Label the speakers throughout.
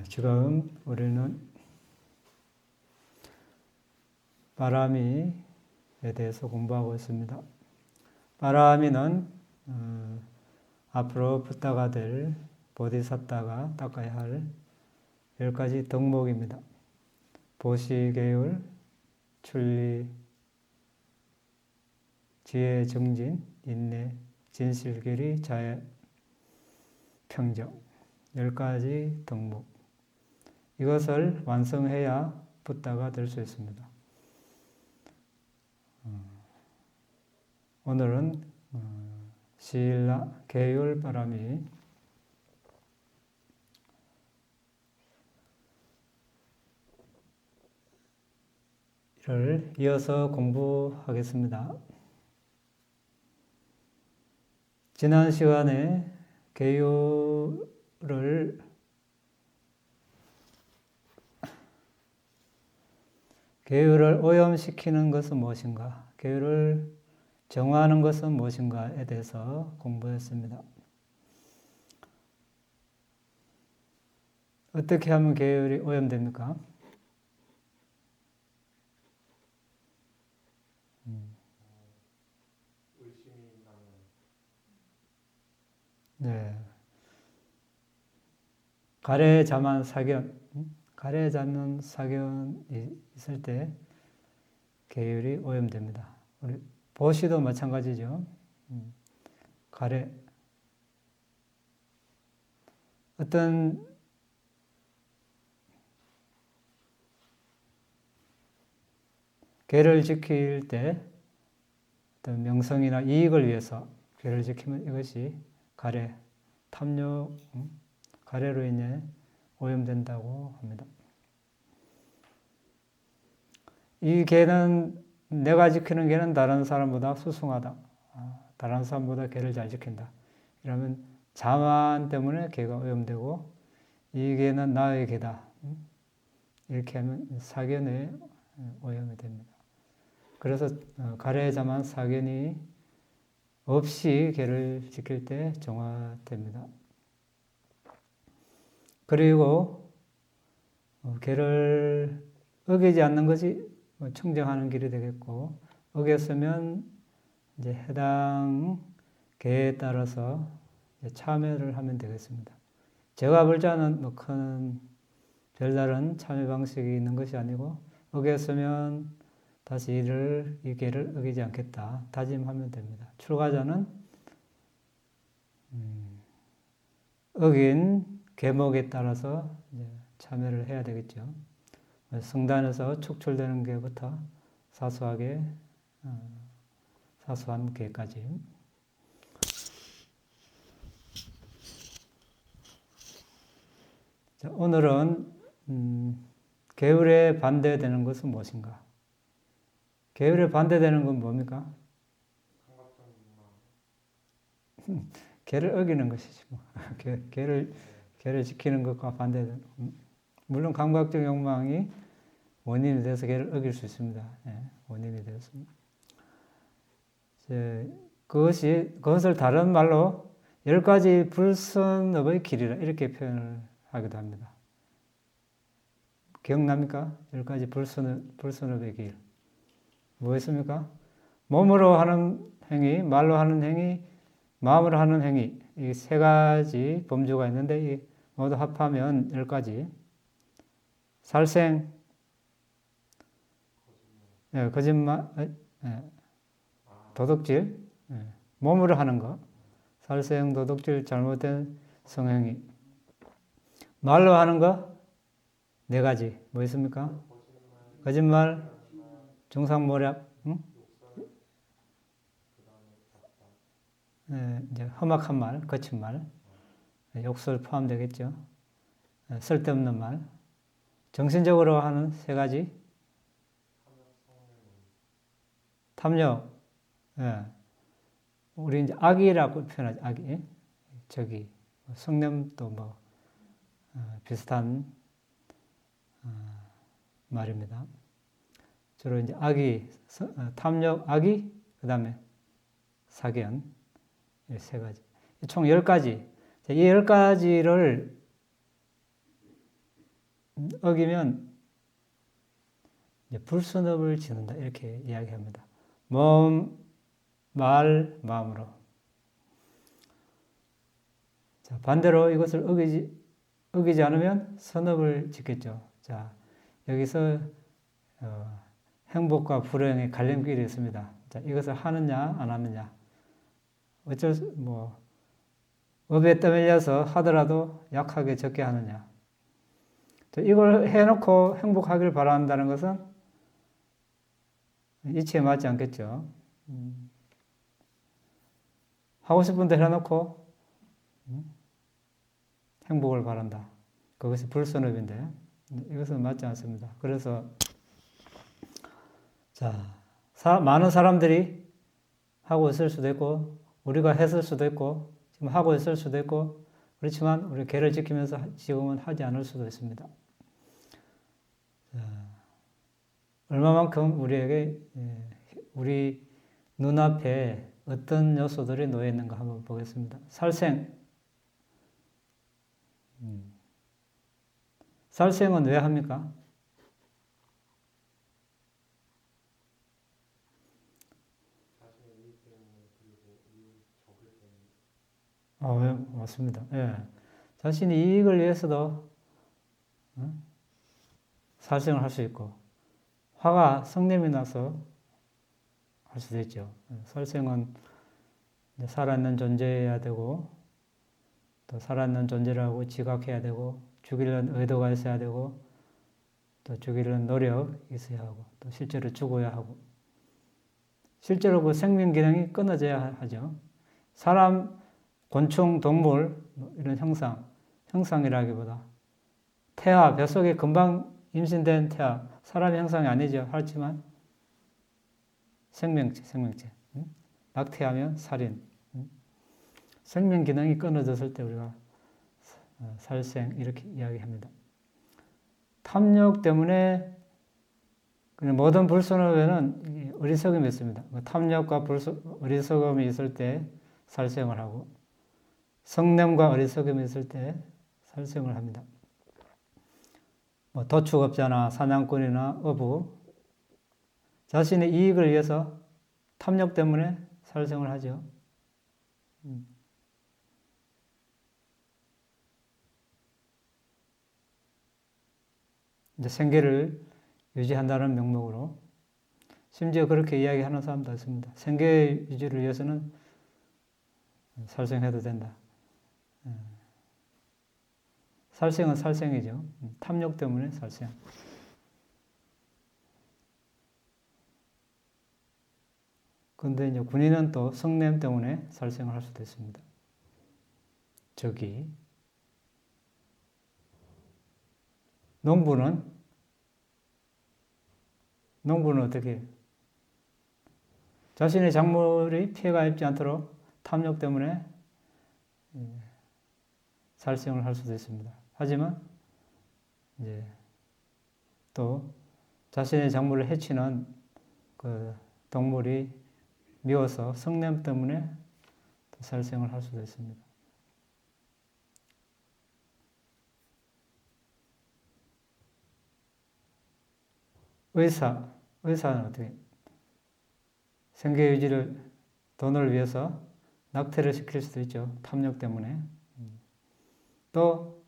Speaker 1: 지금 우리는 바라미에 대해서 공부하고 있습니다. 바라미는 앞으로 붓다가 될 보디사tta가 닦아야 할 10가지 덕목입니다. 보시, 계율, 출리, 지혜, 정진, 인내, 진실, 계리, 자애, 평정 10가지 덕목. 이것을 완성해야 붓다가 될 수 있습니다. 오늘은 시일라, 계율, 바라미를 이어서 공부하겠습니다. 지난 시간에 계율을 오염시키는 것은 무엇인가? 계율을 정화하는 것은 무엇인가에 대해서 공부했습니다. 어떻게 하면 계율이 오염됩니까? 네. 가래자만 사견, 가래자만 사견이 있을 때 계율이 오염됩니다. 우리 보시도 마찬가지죠. 가래. 어떤 계를 지킬 때 어떤 명성이나 이익을 위해서 계를 지키면 이것이 가래, 탐욕, 가래로 인해 오염된다고 합니다. 이 계는 내가 지키는 계는 다른 사람보다 수승하다. 다른 사람보다 계를 잘 지킨다. 이러면 자만 때문에 계가 오염되고 이 계는 나의 계다. 이렇게 하면 사견에 오염이 됩니다. 그래서 가래자만 사견이 없이 계를 지킬 때 정화됩니다. 그리고 계를 어기지 않는 것이 청정하는 길이 되겠고, 어겼으면 이제 해당 계에 따라서 참여를 하면 되겠습니다. 제가 볼 자는 뭐 큰 별다른 참여 방식이 있는 것이 아니고, 어겼으면 다시 이 계를 어기지 않겠다 다짐하면 됩니다. 출가자는 어긴 계목에 따라서 이제 참여를 해야 되겠죠. 성단에서 축출되는 계부터 사소하게 사소한 계까지. 자, 오늘은 계율에 반대되는 것은 무엇인가? 계율에 반대되는 건 뭡니까? 계를 어기는 것이지 뭐. 계를 지키는 것과 반대되는. 물론 감각적 욕망이 원인이 돼서 계를 어길 수 있습니다. 원인이 되었습니다. 그것을 다른 말로 10가지 불선업의 길이라 이렇게 표현을 하기도 합니다. 기억납니까? 10가지 불선업의 길. 뭐였습니까? 몸으로 하는 행위, 말로 하는 행위, 마음으로 하는 행위. 이 3가지 범주가 있는데 이 모두 합하면 10가지. 살생, 거짓말, 도둑질, 몸으로 하는 것. 살생, 도둑질, 잘못된 성행위. 말로 하는 것 4가지. 뭐 있습니까? 거짓말, 중상모략, 이제 험악한 말, 거친 말, 욕설 포함되겠죠. 쓸데없는 말, 정신적으로 하는 3가지, 탐욕, 우리 이제 악이라고 표현하죠. 악이, 성냄도 뭐 비슷한 말입니다. 주로 이제 악이, 탐욕, 악이, 그 다음에 사견, 이 3가지. 총 10가지. 이 10가지를 어기면 이제 불순업을 짓는다 이렇게 이야기합니다. 몸, 말, 마음으로. 자, 반대로 이것을 어기지 않으면 선업을 짓겠죠. 자, 여기서 행복과 불행의 갈림길이 있습니다. 자, 이것을 하느냐 안 하느냐. 업에 떠밀려서 하더라도 약하게 적게 하느냐. 자, 이걸 해놓고 행복하길 바란다는 것은 이치에 맞지 않겠죠. 하고 싶은 대로 해놓고 행복을 바란다. 그것이 불선업인데 이것은 맞지 않습니다. 그래서 많은 사람들이 하고 있을 수도 있고 우리가 했을 수도 있고 지금 하고 있을 수도 있고 그렇지만 우리 계를 지키면서 지금은 하지 않을 수도 있습니다. 얼마만큼 우리에게 우리 눈앞에 어떤 요소들이 놓여 있는가 한번 보겠습니다. 살생. 살생은 왜 합니까? 맞습니다. 예. 자신이 이익을 위해서도 살생을 할 수 있고 화가 성냄이 나서 할 수도 있죠. 살생은 살아있는 존재여야 되고 또 살아있는 존재라고 지각해야 되고 죽이려는 의도가 있어야 되고 또 죽이려는 노력이 있어야 하고 또 실제로 죽어야 하고 실제로 그 생명 기능이 끊어져야 하죠. 사람, 곤충, 동물 이런 형상이라기보다 태아, 뱃속에 금방 임신된 태아, 사람 형상이 아니죠. 하지만 생명체. 낙태하면 살인. 생명 기능이 끊어졌을 때 우리가 살생 이렇게 이야기합니다. 탐욕 때문에 모든 불순업에는 어리석음이 있습니다. 탐욕과 어리석음이 있을 때 살생을 하고 성냄과 어리석음이 있을 때 살생을 합니다. 도축업자나 사냥꾼이나 어부 자신의 이익을 위해서 탐욕 때문에 살생을 하죠. 이제 생계를 유지한다는 명목으로 심지어 그렇게 이야기하는 사람도 있습니다. 생계 유지를 위해서는 살생해도 된다. 살생은 살생이죠. 탐욕 때문에 살생. 그런데 이제 군인은 또 성냄 때문에 살생을 할 수도 있습니다. 농부는 어떻게 자신의 작물이 피해가 입지 않도록 탐욕 때문에 살생을 할 수도 있습니다. 하지만 이제 또 자신의 작물을 해치는 그 동물이 미워서 성냄 때문에 살생을 할 수도 있습니다. 의사는 어떻게 생계 유지를 돈을 위해서 낙태를 시킬 수도 있죠. 탐욕 때문에. 또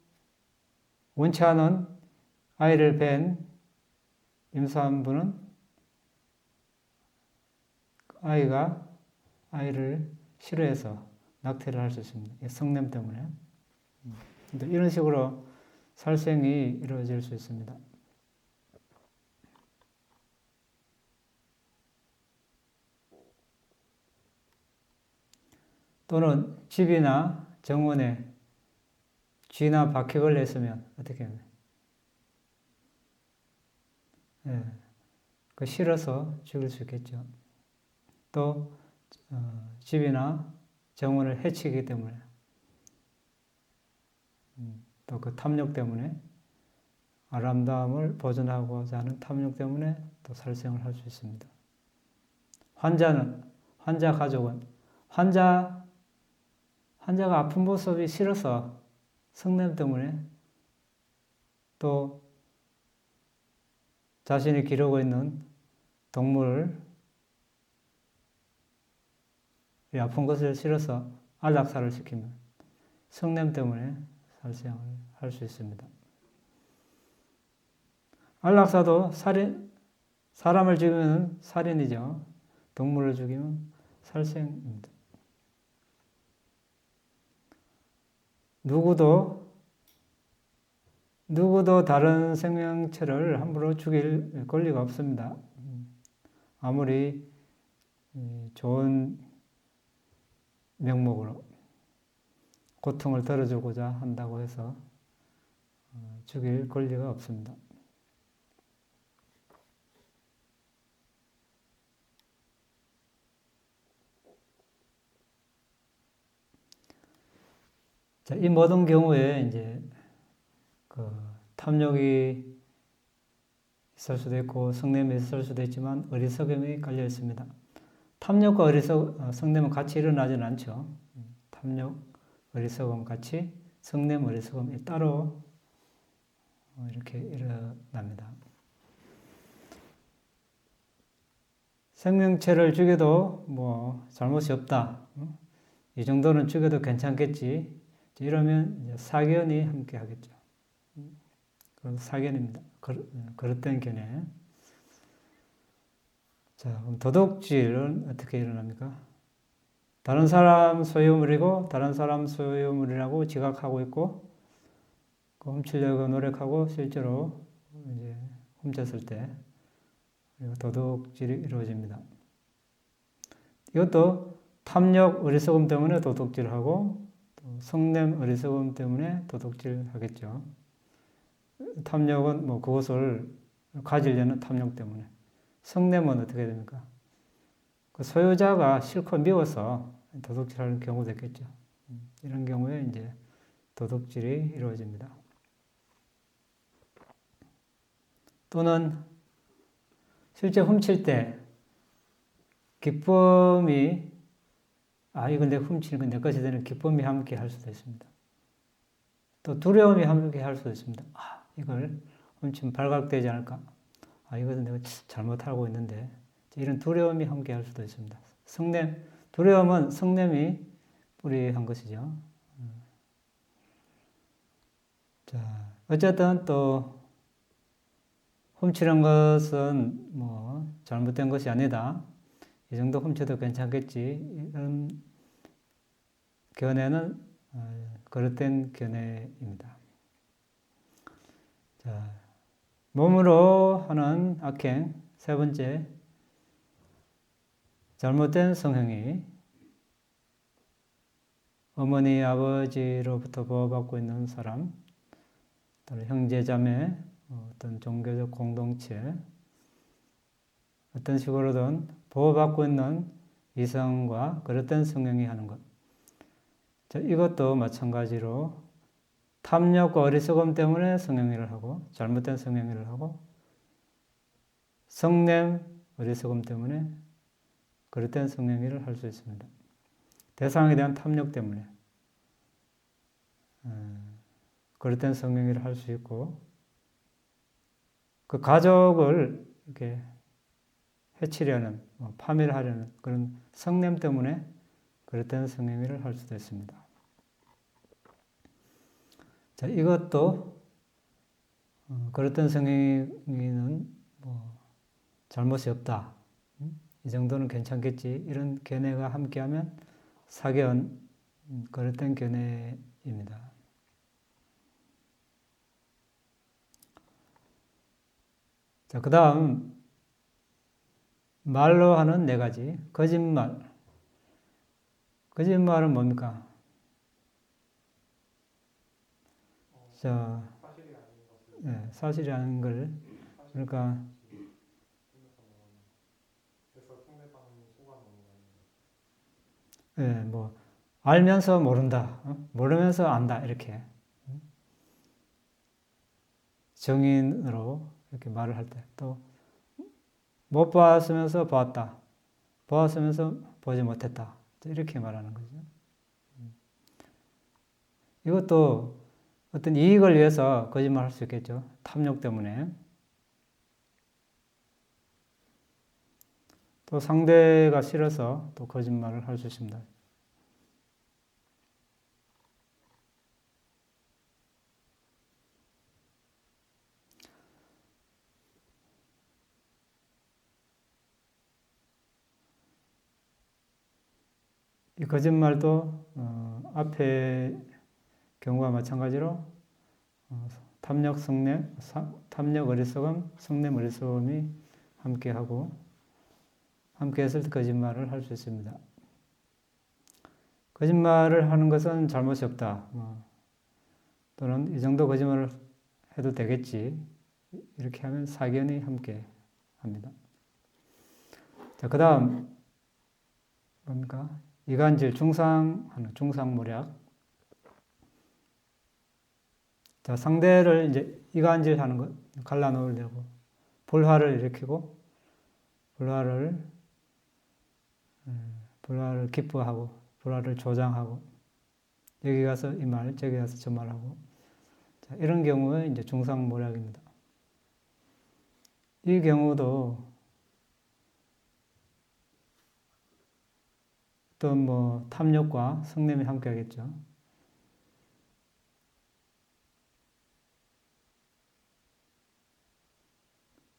Speaker 1: 원치 않은 아이를 뵌 임산부는 아이를 싫어해서 낙태를 할 수 있습니다. 성냄 때문에. 이런 식으로 살생이 이루어질 수 있습니다. 또는 집이나 정원에 쥐나 바퀴벌레 있으면 어떻게 해요? 싫어서 죽일 수 있겠죠. 또 집이나 정원을 해치기 때문에 또 그 탐욕 때문에 아름다움을 보존하고자 하는 탐욕 때문에 또 살생을 할 수 있습니다. 환자 가족은 환자가 아픈 모습이 싫어서 성냄 때문에 또 자신이 기르고 있는 동물을 아픈 것을 실어서 안락사를 시키면 성냄 때문에 살생을 할 수 있습니다. 안락사도 사람을 죽이면 살인이죠. 동물을 죽이면 살생입니다. 누구도 다른 생명체를 함부로 죽일 권리가 없습니다. 아무리 좋은 명목으로 고통을 덜어주고자 한다고 해서 죽일 권리가 없습니다. 자, 이 모든 경우에 이제 탐욕이 있을 수도 있고 성냄이 있을 수도 있지만 어리석음이 깔려 있습니다. 탐욕과 성냄은 같이 일어나지는 않죠. 탐욕, 어리석음 같이 성냄, 어리석음이 따로 이렇게 일어납니다. 생명체를 죽여도 뭐 잘못이 없다. 이 정도는 죽여도 괜찮겠지. 이러면 이제 사견이 함께 하겠죠. 그럼 사견입니다. 그릇된 견해. 자, 그럼 도둑질은 어떻게 일어납니까? 다른 사람 소유물이고 다른 사람 소유물이라고 지각하고 있고 훔치려고 노력하고 실제로 이제 훔쳤을 때 도둑질이 이루어집니다. 이것도 탐욕, 어리석음 때문에 도둑질하고 성냄, 어리석음 때문에 도둑질하겠죠. 탐욕은 뭐 그것을 가지려는 탐욕 때문에. 성냄은 어떻게 됩니까? 그 소유자가 실컷 미워서 도둑질하는 경우도 있겠죠. 이런 경우에 이제 도둑질이 이루어집니다. 또는 실제 훔칠 때 기쁨이 이건 내가 훔치는 건 내 것이 되는 기쁨이 함께 할 수도 있습니다. 또 두려움이 함께 할 수도 있습니다. 이걸 훔치면 발각되지 않을까? 이것은 내가 잘못하고 있는데 이런 두려움이 함께 할 수도 있습니다. 성냄, 두려움은 성냄이 뿌리한 것이죠. 자, 어쨌든 또 훔치는 것은 뭐 잘못된 것이 아니다. 이 정도 훔쳐도 괜찮겠지. 이런 견해는 그릇된 견해입니다. 자, 몸으로 하는 악행, 세 번째, 잘못된 성행위. 어머니, 아버지로부터 보호받고 있는 사람, 또는 형제, 자매, 어떤 종교적 공동체, 어떤 식으로든 보호받고 있는 이성과 그릇된 성행위 하는 것. 자, 이것도 마찬가지로 탐욕과 어리석음 때문에 성행위를 하고 잘못된 성행위를 하고 성냄, 어리석음 때문에 그릇된 성행위를 할 수 있습니다. 대상에 대한 탐욕 때문에 그릇된 성행위를 할 수 있고 그 가족을 이렇게 해치려는, 파멸하려는 그런 성냄 때문에 그릇된 성행위를 할 수도 있습니다. 자, 이것도 그릇된 성행위는 뭐 잘못이 없다. 이 정도는 괜찮겠지. 이런 견해가 함께하면 사견, 그릇된 견해입니다. 자, 그 다음 말로 하는 네 가지. 거짓말. 거짓말은 뭡니까? 자, 사실이 아닌 걸. 그러니까 뭐 알면서 모른다, 모르면서 안다 이렇게 정인으로 이렇게 말을 할 때 또 못 봤으면서 보았다, 보았으면서 보지 못했다 이렇게 말하는 거죠. 이것도 어떤 이익을 위해서 거짓말할 수 있겠죠. 탐욕 때문에. 또 상대가 싫어서 또 거짓말을 할 수 있습니다. 이 거짓말도 앞에 경우와 마찬가지로 탐욕, 성냄, 탐욕, 어리석음, 성냄, 어리석음이 함께하고 함께했을 때 거짓말을 할 수 있습니다. 거짓말을 하는 것은 잘못이 없다. 또는 이 정도 거짓말을 해도 되겠지. 이렇게 하면 사견이 함께 합니다. 자, 그 다음 뭡니까? 이간질, 중상모략. 자, 상대를 이제 이간질하는 것, 갈라놓으려고 불화를 일으키고 불화를 기뻐하고 불화를 조장하고 여기 가서 이 말, 저기 가서 저 말하고 자, 이런 경우에 이제 중상모략입니다. 이 경우도 어떤 뭐 탐욕과 성냄이 함께하겠죠.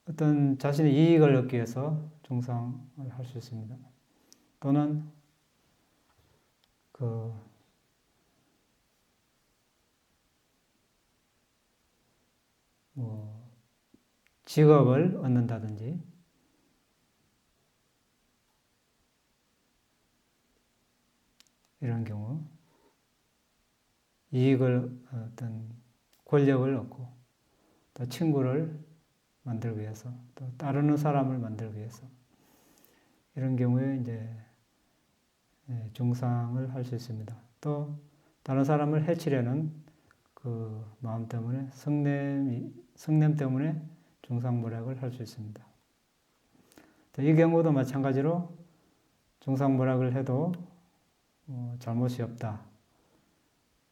Speaker 1: 어떤 자신의 이익을 얻기 위해서 중상을 할 수 있습니다. 또는 직업을 얻는다든지 이런 경우 이익을 어떤 권력을 얻고 또 친구를 만들기 위해서 또 따르는 사람을 만들기 위해서 이런 경우에 이제 중상을 할 수 있습니다. 또 다른 사람을 해치려는 그 마음 때문에 성냄 때문에 중상모략을 할 수 있습니다. 이 경우도 마찬가지로 중상모략을 해도 잘못이 없다.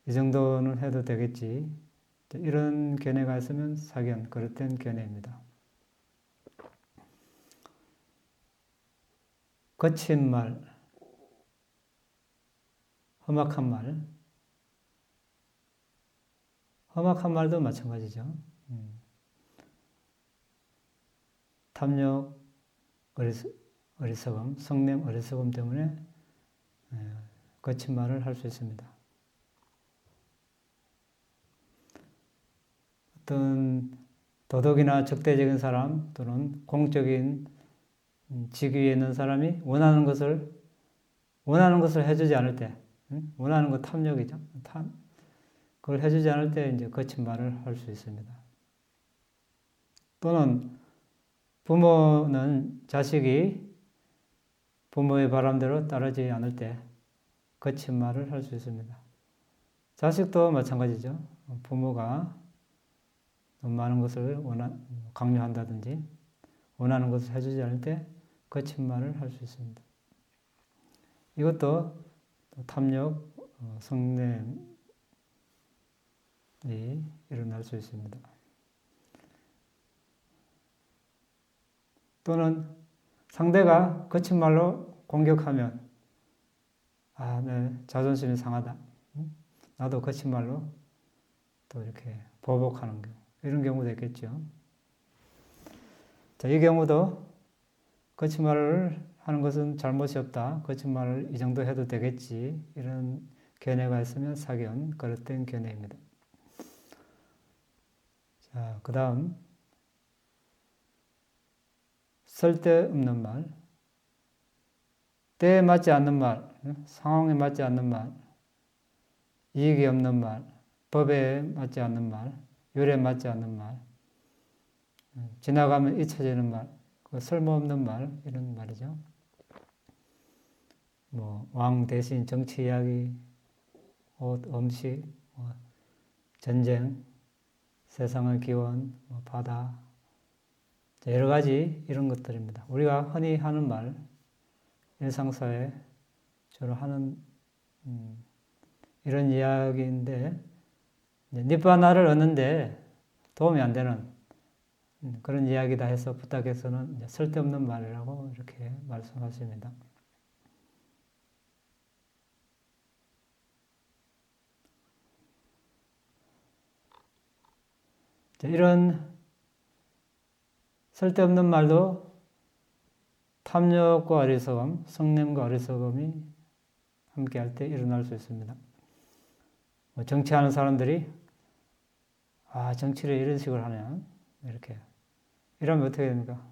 Speaker 1: 이 정도는 해도 되겠지. 이런 견해가 있으면 사견, 그릇된 견해입니다. 거친 말, 험악한 말. 험악한 말도 마찬가지죠. 탐욕, 어리석음, 성냄, 어리석음 때문에 거친 말을 할 수 있습니다. 어떤 도덕이나 적대적인 사람 또는 공적인 직위에 있는 사람이 원하는 것을 해주지 않을 때, 원하는 것 탐욕이죠. 그걸 해주지 않을 때 이제 거친 말을 할 수 있습니다. 또는 부모는 자식이 부모의 바람대로 따르지 않을 때 거친 말을 할 수 있습니다. 자식도 마찬가지죠. 부모가 너무 많은 것을 강요한다든지 원하는 것을 해주지 않을 때 거친 말을 할 수 있습니다. 이것도 탐욕, 성냄이 일어날 수 있습니다. 또는 상대가 거친 말로 공격하면 내 자존심이 상하다. 나도 거친 말로 또 이렇게 보복하는 경우 이런 경우도 있겠죠. 자, 이 경우도 거친 말을 하는 것은 잘못이 없다. 거친 말을 이 정도 해도 되겠지. 이런 견해가 있으면 사견, 그릇된 견해입니다. 자, 그 다음 쓸데없는 말, 때에 맞지 않는 말, 상황에 맞지 않는 말, 이익이 없는 말, 법에 맞지 않는 말, 율에 맞지 않는 말, 지나가면 잊혀지는 말, 쓸모없는 말, 이런 말이죠. 왕 대신 정치 이야기, 옷, 음식, 전쟁, 세상의 기원, 바다, 여러 가지 이런 것들입니다. 우리가 흔히 하는 말, 일상사회 주로 하는 이런 이야기인데 니바나를 얻는데 도움이 안 되는 그런 이야기다 해서 부탁해서는 이제 쓸데없는 말이라고 이렇게 말씀하십니다. 이런 쓸데없는 말도 탐욕과 어리석음, 성냄과 어리석음이 함께할 때 일어날 수 있습니다. 정치하는 사람들이 정치를 이런 식으로 하냐 이렇게 이러면 어떻게 됩니까?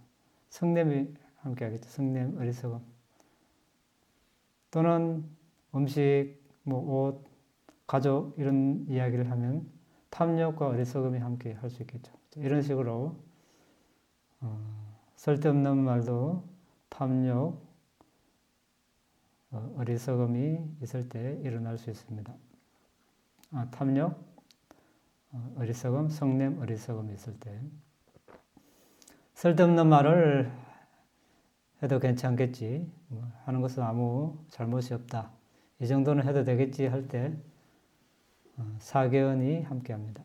Speaker 1: 성냄이 함께하겠죠. 성냄, 어리석음. 또는 음식, 옷, 가족 이런 이야기를 하면 탐욕과 어리석음이 함께 할 수 있겠죠. 이런 식으로 쓸데없는 말도 탐욕, 어리석음이 있을 때 일어날 수 있습니다. 탐욕, 어리석음, 성냄, 어리석음이 있을 때 쓸데없는 말을 해도 괜찮겠지, 하는 것은 아무 잘못이 없다, 이 정도는 해도 되겠지 할 때 사견이 함께합니다.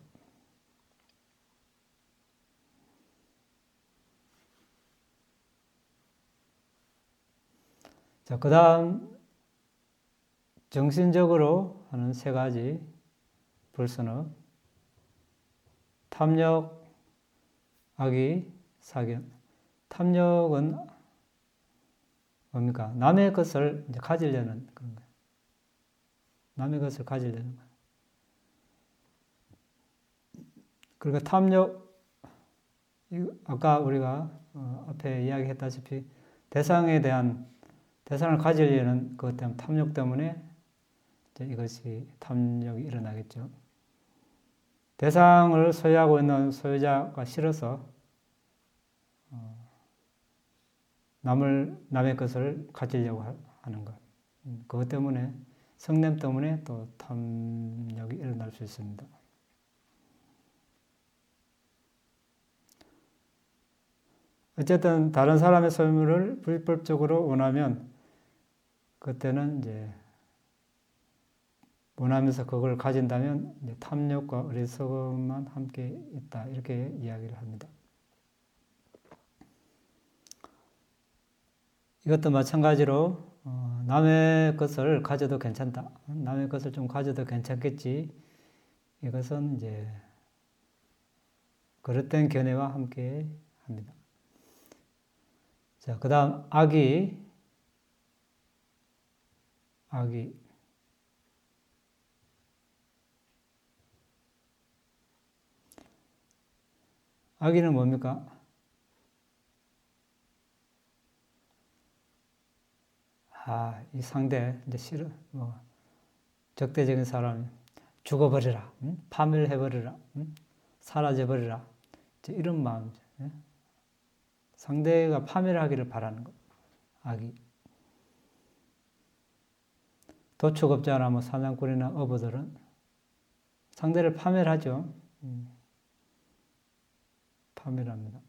Speaker 1: 자, 그 다음 정신적으로 하는 세 가지 불선업, 탐욕, 악의, 사견. 탐욕은 뭡니까? 남의 것을 이제 가지려는 그런 거예요. 남의 것을 가지려는 거예요. 그러니까 탐욕, 아까 우리가 앞에 이야기했다시피 대상을 가지려는 그것 때문에, 탐욕 때문에 이것이 탐욕이 일어나겠죠. 대상을 소유하고 있는 소유자가 싫어서 남의 것을 가지려고 하는 것. 그것 때문에, 성냄 때문에 또 탐욕이 일어날 수 있습니다. 어쨌든 다른 사람의 소유물을 불법적으로 원하면 그때는 이제 원하면서 그걸 가진다면 이제 탐욕과 어리석음만 함께 있다, 이렇게 이야기를 합니다. 이것도 마찬가지로 남의 것을 가져도 괜찮다, 남의 것을 좀 가져도 괜찮겠지, 이것은 이제 그릇된 견해와 함께 합니다. 자, 그 다음 악의. 악의는 뭡니까? 이 상대, 이제 싫어, 적대적인 사람, 죽어버리라, 파멸해버리라, 사라져버리라, 이런 마음이죠. 상대가 파멸하기를 바라는 것, 악의. 도축업자나 사냥꾼이나 어부들은 상대를 파멸하죠. 파멸합니다.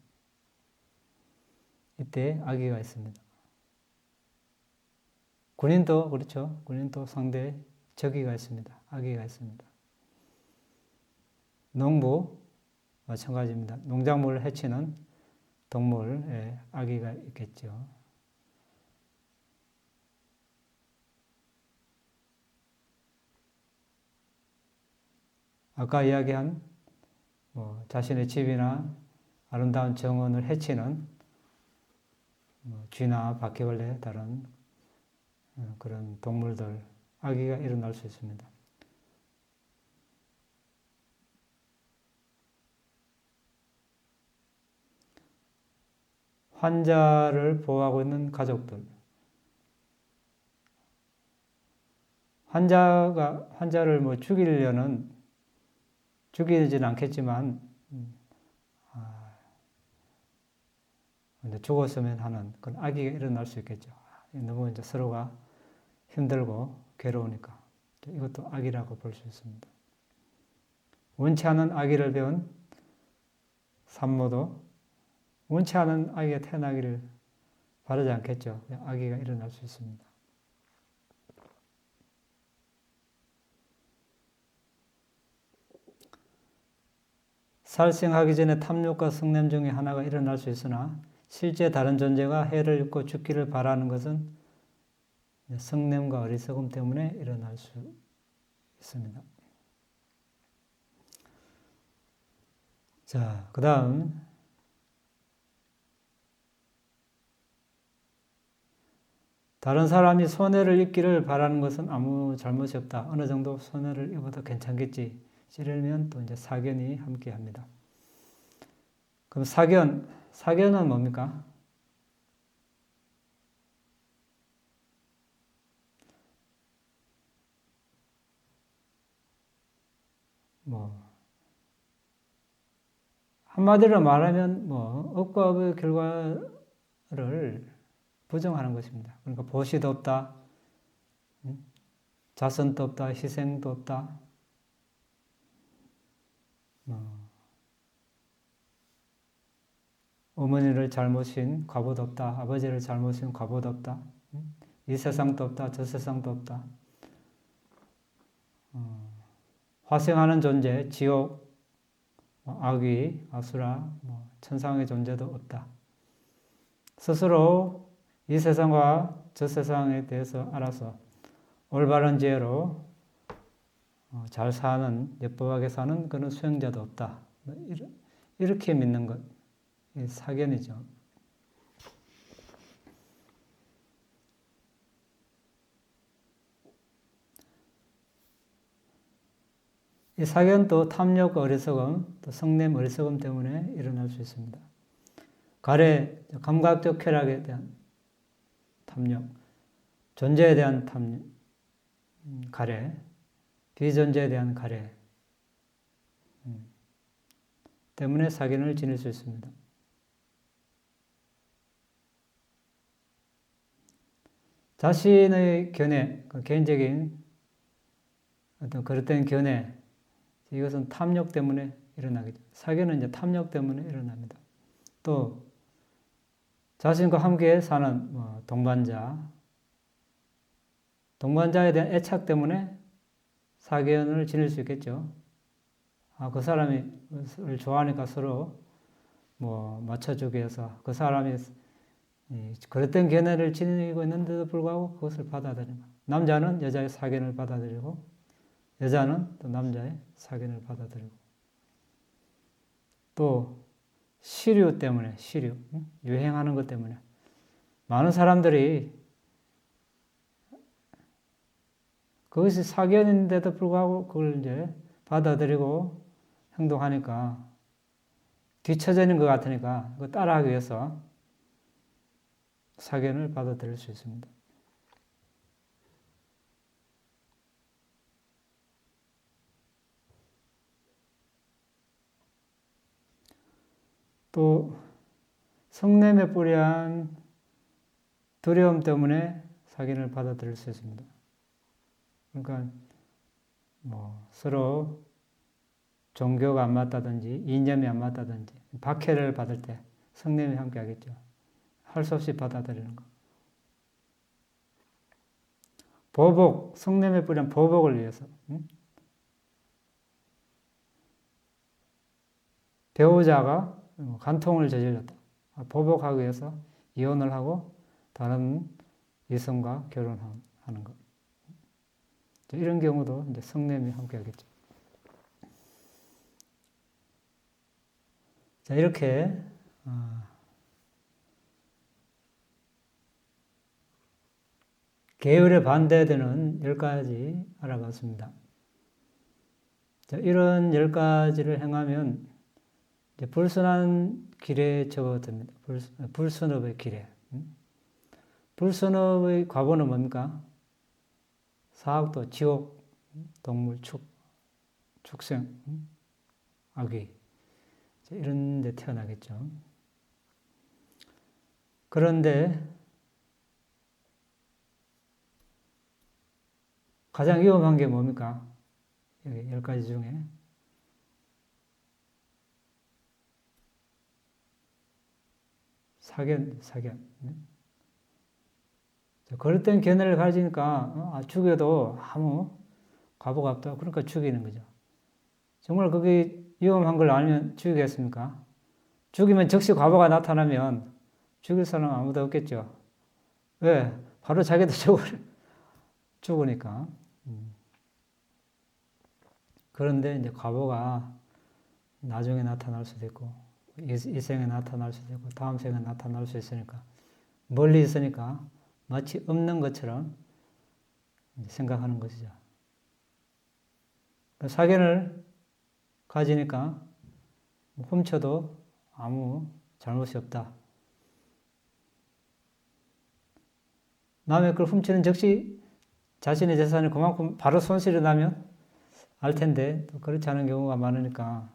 Speaker 1: 이때 악의가 있습니다. 군인도 그렇죠. 군인도 상대 적의가 있습니다. 악의가 있습니다. 농부 마찬가지입니다. 농작물을 해치는 동물에 악의가 있겠죠. 아까 이야기한 자신의 집이나 아름다운 정원을 해치는 쥐나 바퀴벌레, 다른 그런 동물들, 악의가 일어날 수 있습니다. 환자를 보호하고 있는 가족들. 환자를 죽이지는 않겠지만, 죽었으면 하는 그런 악의가 일어날 수 있겠죠. 너무 이제 서로가 힘들고 괴로우니까. 이것도 악의라고 볼 수 있습니다. 원치 않은 악의를 배운 산모도 원치 않은 아기가 태어나기를 바라지 않겠죠. 악의가 일어날 수 있습니다. 살생하기 전에 탐욕과 성냄 중에 하나가 일어날 수 있으나 실제 다른 존재가 해를 입고 죽기를 바라는 것은 성냄과 어리석음 때문에 일어날 수 있습니다. 자, 그 다음 다른 사람이 손해를 입기를 바라는 것은 아무 잘못이 없다. 어느 정도 손해를 입어도 괜찮겠지. 이러면 또 이제 사견이 함께 합니다. 그럼 사견은 뭡니까? 한마디로 말하면 업과 업의 결과를 부정하는 것입니다. 그러니까 보시도 없다, 자선도 없다, 희생도 없다, 어머니를 잘못인 과보도 없다, 아버지를 잘못인 과보도 없다, 이 세상도 없다, 저 세상도 없다, 화생하는 존재, 지옥, 악귀, 아수라, 천상의 존재도 없다. 스스로 이 세상과 저 세상에 대해서 알아서 올바른 지혜로 잘 사는, 예법하게 사는 그런 수행자도 없다. 이렇게 믿는 것, 사견이죠. 이 사견도 탐욕, 어리석음, 또 성냄, 어리석음 때문에 일어날 수 있습니다. 가래, 감각적 쾌락에 대한 탐욕, 존재에 대한 탐욕, 가래, 비존재에 대한 가래 때문에 사견을 지닐 수 있습니다. 자신의 견해, 개인적인 어떤 그릇된 견해, 이것은 탐욕 때문에 일어나겠죠. 사견은 이제 탐욕 때문에 일어납니다. 또 자신과 함께 사는 동반자에 대한 애착 때문에 사견을 지닐 수 있겠죠. 그 사람이 좋아하니까 서로 맞춰주기 위해서 그 사람이 그릇된 견해를 지니고 있는데도 불구하고 그것을 받아들이는 거예요. 남자는 여자의 사견을 받아들이고 여자는 또 남자의 사견을 받아들이고 또 시류 때문에 유행하는 것 때문에 많은 사람들이 그것이 사견인데도 불구하고 그걸 이제 받아들이고 행동하니까 뒤처지는 것 같으니까 그거 따라하기 위해서 사견을 받아들일 수 있습니다. 또 성냄에 뿌리한 두려움 때문에 사견을 받아들일 수 있습니다. 그러니까 서로 종교가 안 맞다든지 이념이 안 맞다든지 박해를 받을 때 성냄이 함께 하겠죠. 할 수 없이 받아들이는 것. 보복, 성냄에 뿌리한 보복을 위해서 배우자가 간통을 저질렀다. 보복하기 위해서 이혼을 하고 다른 이성과 결혼하는 것. 이런 경우도 이제 성냄이 함께 하겠죠. 자, 이렇게 계율에 반대되는 10가지 알아봤습니다. 자, 이런 10가지를 행하면 이제 불순한 길에 접어듭니다. 불순업의 길에. 불순업의 과보는 뭡니까? 사학도, 지옥, 동물, 축생, 악귀 이런 데 태어나겠죠. 그런데 가장 위험한 게 뭡니까? 여기 10가지 중에 사견. 그릇된 견해를 가지니까 죽여도 아무 과보가 없다. 그러니까 죽이는 거죠. 정말 그게 위험한 걸 알면 죽이겠습니까? 죽이면 즉시 과보가 나타나면 죽일 사람 아무도 없겠죠. 왜? 바로 자기도 죽으니까. 그런데 이제 과보가 나중에 나타날 수도 있고, 이 생에 나타날 수도 있고, 다음 생에 나타날 수 있으니까, 멀리 있으니까 마치 없는 것처럼 생각하는 것이죠. 사견을 가지니까 훔쳐도 아무 잘못이 없다. 남의 걸 훔치는 즉시 자신의 재산이 그만큼 바로 손실이 나면 알 텐데 또 그렇지 않은 경우가 많으니까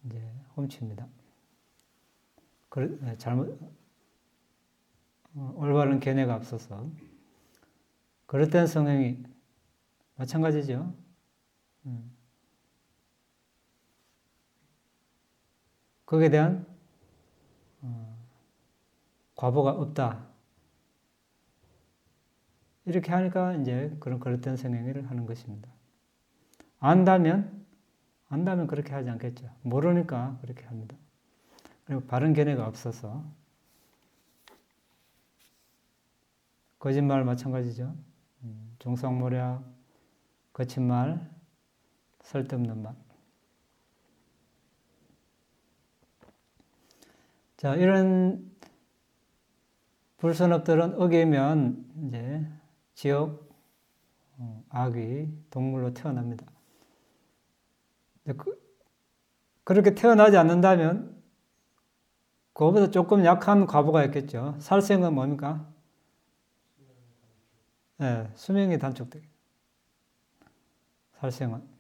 Speaker 1: 이제 훔칩니다. 올바른 견해가 없어서 그릇된 성행이 마찬가지죠. 거기에 대한 과보가 없다. 이렇게 하니까 이제 그런 그릇된 성행위를 하는 것입니다. 안다면 그렇게 하지 않겠죠. 모르니까 그렇게 합니다. 그리고 바른 견해가 없어서 거짓말 마찬가지죠. 중상모략, 거친 말, 쓸데없는 말. 자, 이런 불선업들은 어기면 이제 지옥, 악귀, 동물로 태어납니다. 그렇게 태어나지 않는다면 그거보다 조금 약한 과보가 있겠죠. 살생은 뭡니까? 네, 수명이 단축되게. 살생은.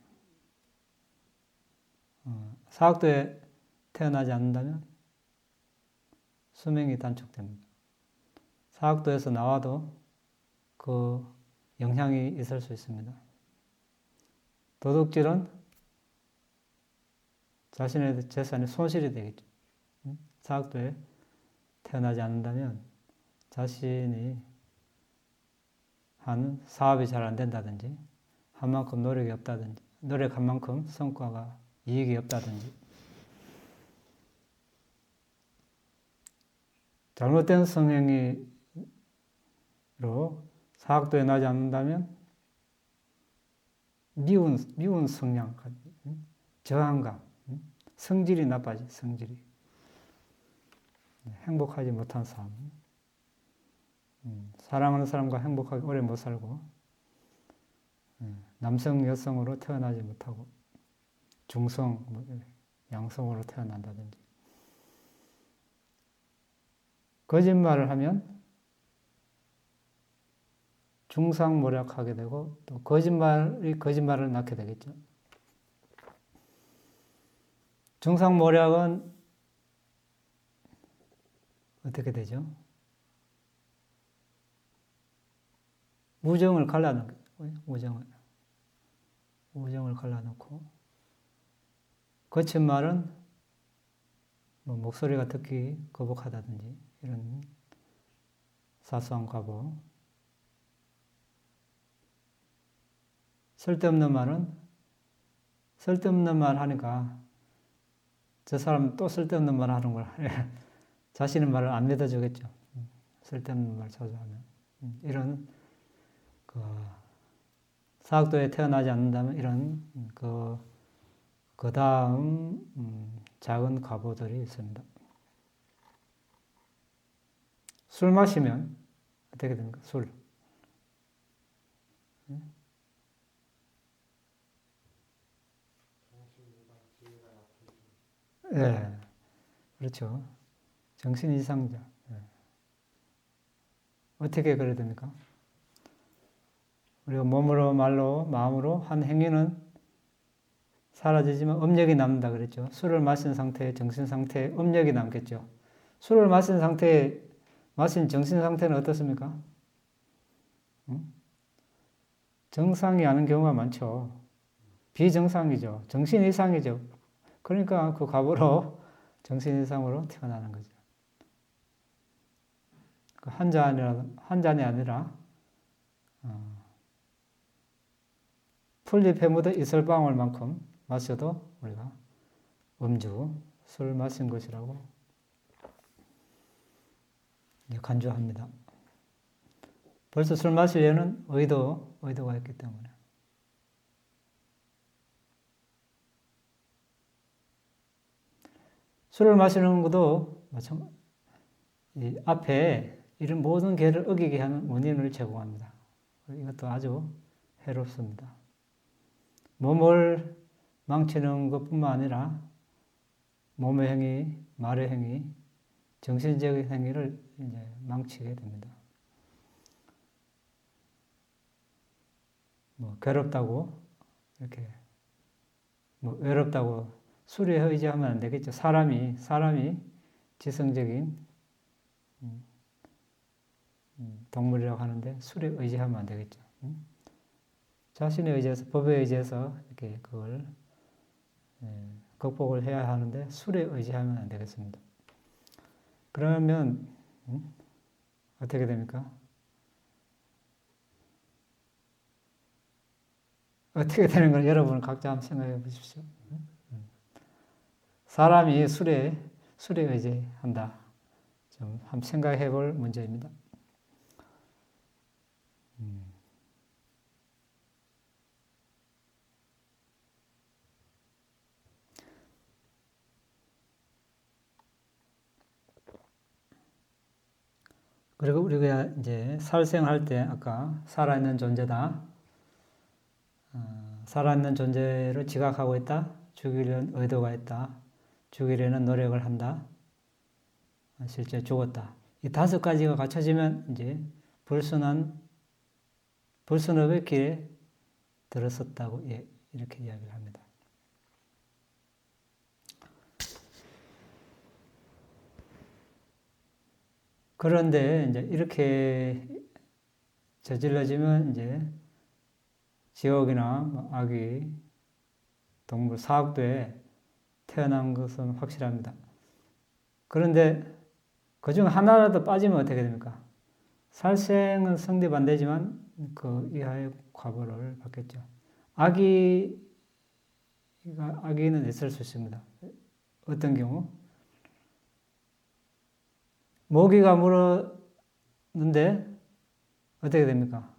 Speaker 1: 사학도에 태어나지 않는다면 수명이 단축됩니다. 사학도에서 나와도 그 영향이 있을 수 있습니다. 도둑질은 자신의 재산이 손실이 되겠죠. 사학도에 태어나지 않는다면 자신이 한 사업이 잘 안 된다든지 한 만큼 노력이 없다든지 노력한 만큼 성과가 이익이 없다든지 잘못된 성행위로 사학도에 나지 않는다면 미운 성향, 저항감, 성질이 나빠지, 성질이. 행복하지 못한 삶. 사랑하는 사람과 행복하게 오래 못 살고, 남성, 여성으로 태어나지 못하고, 중성, 양성으로 태어난다든지. 거짓말을 하면 중상모략하게 되고 또 거짓말이 거짓말을 낳게 되겠죠. 중상모략은 어떻게 되죠? 우정을 갈라놓는 거예요. 우정을 갈라놓고 거친 말은 뭐 목소리가 듣기 거북하다든지 이런 사소한 과보. 쓸데없는 말은 쓸데없는 말 하니까 저 사람 또 쓸데없는 말 하는 걸 자신의 말을 안 믿어주겠죠. 쓸데없는 말 자주 하면. 이런 사학도에 태어나지 않는다면 이런 그 다음 작은 과보들이 있습니다. 술 마시면 어떻게 됩니까? 술. 네, 그렇죠. 정신 이상자. 네. 어떻게 그래야 됩니까? 우리가 몸으로, 말로, 마음으로 한 행위는 사라지지만 업력이 남는다 그랬죠. 술을 마신 상태에 정신 상태에 업력이 남겠죠. 술을 마신 상태에 마신 정신 상태는 어떻습니까? 정상이 아닌 경우가 많죠. 비정상이죠. 정신 이상이죠. 그러니까 그 과보로 정신 이상으로 태어나는 거죠. 한 잔이 아니라 풀잎에 묻어 이슬방울만큼 마셔도 우리가 음주, 술 마신 것이라고 간주합니다. 벌써 술 마시려는 의도가 있기 때문에. 술을 마시는 것도 이 앞에 이런 모든 계를 어기게 하는 원인을 제공합니다. 이것도 아주 해롭습니다. 몸을 망치는 것뿐만 아니라 몸의 행위, 말의 행위, 정신적인 행위를 이제 망치게 됩니다. 괴롭다고 이렇게 외롭다고 술에 의지하면 안 되겠죠. 사람이 지성적인 동물이라고 하는데 술에 의지하면 안 되겠죠. 자신에 의지해서 법에 의지해서 이렇게 그걸 극복을 해야 하는데 술에 의지하면 안 되겠습니다. 그러면 어떻게 됩니까? 어떻게 되는 걸 여러분 각자 한번 생각해 보십시오. 사람이 술에 의지한다. 좀 한번 생각해 볼 문제입니다. 그리고 우리가 이제 살생할 때 아까 살아있는 존재다. 살아있는 존재를 지각하고 있다. 죽이려는 의도가 있다. 죽이려는 노력을 한다. 실제 죽었다. 이 5가지가 갖춰지면 이제 불순업의 길에 들었었다고 이렇게 이야기를 합니다. 그런데 이제 이렇게 저질러지면 이제 지옥이나 악귀, 동물, 사악도에 태어난 것은 확실합니다. 그런데 그중 하나라도 빠지면 어떻게 됩니까? 살생은 성립 안 되지만 그 이하의 과보를 받겠죠. 악의는 있을 수 있습니다. 어떤 경우? 모기가 물었는데 어떻게 됩니까?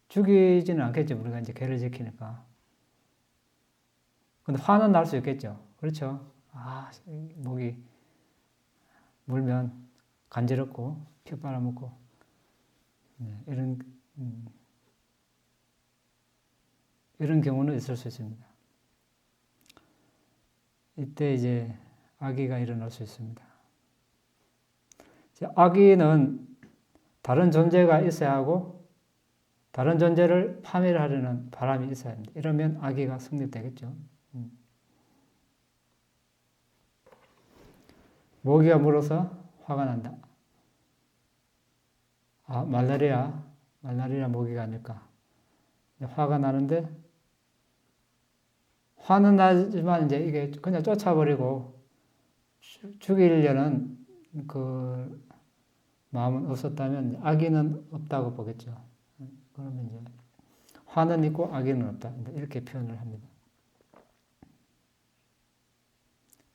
Speaker 1: 죽이지는 않겠죠. 우리가 이제 개를 지키니까. 근데 화는 날 수 있겠죠. 그렇죠? 모기 물면 간지럽고 피 빨아먹고 이런 경우는 있을 수 있습니다. 이때 이제 악의가 일어날 수 있습니다. 악의는 다른 존재가 있어야 하고 다른 존재를 파멸하려는 바람이 있어야 합니다. 이러면 악의가 성립되겠죠. 모기가 물어서 화가 난다. 말라리아 모기가 아닐까. 화가 나는데 화는 나지만 이제 이게 그냥 쫓아버리고 죽이려는 그 마음은 없었다면 악의는 없다고 보겠죠. 그러면 이제 화는 있고 악의는 없다. 이렇게 표현을 합니다.